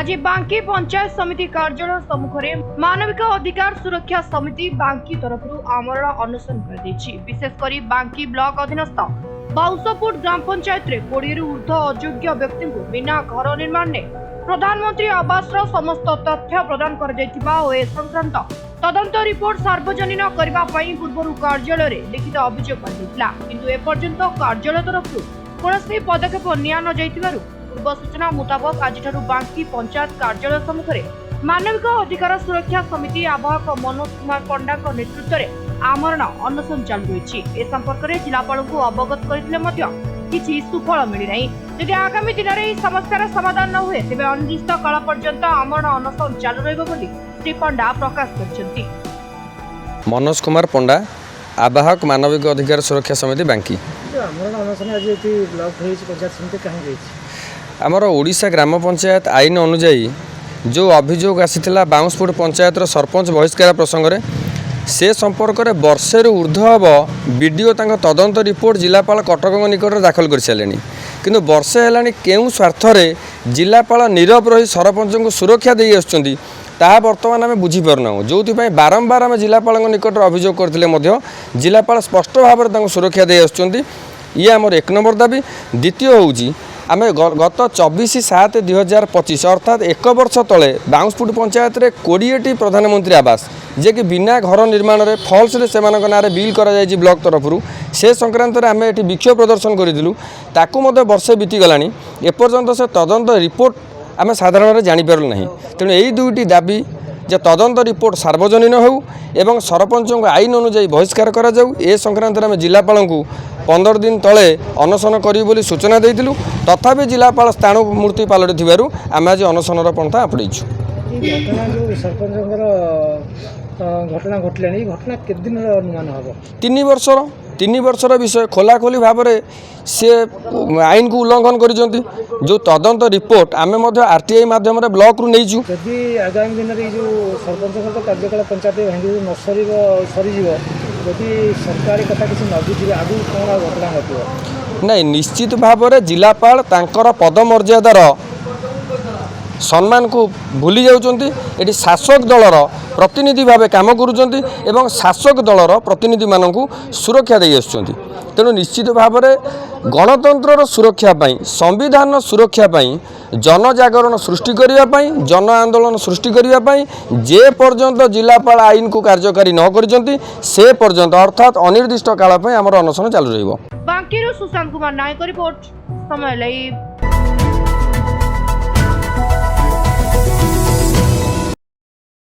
आज बांकी पंचायत समिति कार्यालय सम्मुखें मानविक अधिकार सुरक्षा समिति बांकी तरफ आमरण अनशन कर विशेषकर बांकी ब्लॉक अधीनस्थ बाउसपुर ग्राम पंचायत रे 20 ऊर्ध्व अयोग्य व्यक्ति को बिना घर निर्माण ने प्रधानमंत्री आवास समस्त तथ्य प्रदान कर संक्रांत तदंत रिपोर्ट सार्वजनिक करने पूर्व कार्यालय लिखित अभियोग किंतु एपर्यंत कार्यालय तरफ कौन पदक्षेप नि पूर्व सूचना मुताबक आज बांकी पंचायत कार्यालय सम्मुखें मानविक अधिकार सुरक्षा समिति आवाहक मनोज कुमार पंडा नेतृत्व में आमरण अनशन चालू रही। ए संपर्क में जिलापाल को अवगत करते सुफल मिलना। यदि आगामी दिन में समस्या समाधान न हुए तेज अनिर्दिष्ट काल पर्यंत आमरण अनशन चालू रही श्री पंडा प्रकाश कर। मनोज कुमार पंडा आवाहक मानविक अधिकार सुरक्षा समिति बांकी आमर ओडिशा ग्राम पंचायत आईन अनुजाई जो अभियोग आसीथिला बाउंसपुर पंचायत सरपंच बहिष्कार प्रसंग में से संपर्क में वर्षे ऊर्ध्व हम बीडीओ तदंत रिपोर्ट जिलापाल कटक निकट दाखल कर सारे किंतु वर्षे है केउ स्वार्थ जिलापाल नीरव रही सरपंच को सुरक्षा दे आसुँच ताहा बर्तमान आम बुझीपारना जो बारंबार आम जिलापाल निकट अभियोग करते जिलापाल स्पष्ट भाव में सुरक्षा दे आसुँच ये आमर 1 नंबर दाबी। द्वितीय हूँ आम गत 24/7/2025 अर्थात 1 वर्ष तले बाउंसपुर पंचायत रे 20टी प्रधानमंत्री आवास जे कि बिना घर निर्माण में फल्स रे सेमानक नारे बिल करा जायछि ब्लॉक तरफ से संक्रांत रे आम एठी विक्षोभ प्रदर्शन करिदिलु ताकू मते वर्षे बीती गलानी एपर्यंत से तदंत रिपोर्ट आम साधारण जानी पारलु नहीं। तेणु यही दुईटी दाबी जे तदंत रिपोर्ट सार्वजनिक हो एवं सरपंच को आईन अनुजाई बहिष्कार करा जाऊ ए संक्रांत में जिलापाल को 15 दिन तले अनशन करी सूचना देइथिलु तथापि जिलापाल स्थाणु मूर्ति पलटि आम आज अनशनर पंथा आपणईछु। घटना घटलानी घटना के दिन अनुमान हम 3 वर्षर विषय खोलाखोली भाव में सी आईन को उल्लंघन कर जो तदंत रिपोर्ट आम आरटीआई माध्यम ब्लॉक रु नहीं यदि आगामी दिन में जो सरपंच कार्यकाल पंचायत भांगी न सरीज यदि सरकारी कथा किसी न बुझे आगु कौन घटना घटो नहीं निश्चित भाव में जिलापाल तांकर पदमर्यादार सम्मान को भूली जाउछंती एटी शासक दलर प्रतिनिधि भाव काम करुछंती एवं शासक दलर प्रतिनिधि मानकु सुरक्षा दे आसुछंती। तेणु निश्चित भाव में गणतंत्र सुरक्षा पाई संविधान सुरक्षा पाई जनजागरण सृष्टि करने जन आंदोलन सृष्टि करने जे पर्यंत जिलापाल आईन को कार्यकारी न करिसेंती से पर्यंत अर्थात अनिर्दिष्ट काल आमर अनशन चालू रहिबो। बांकीरू सुशांत कुमार नायक रिपोर्ट समय लाइव।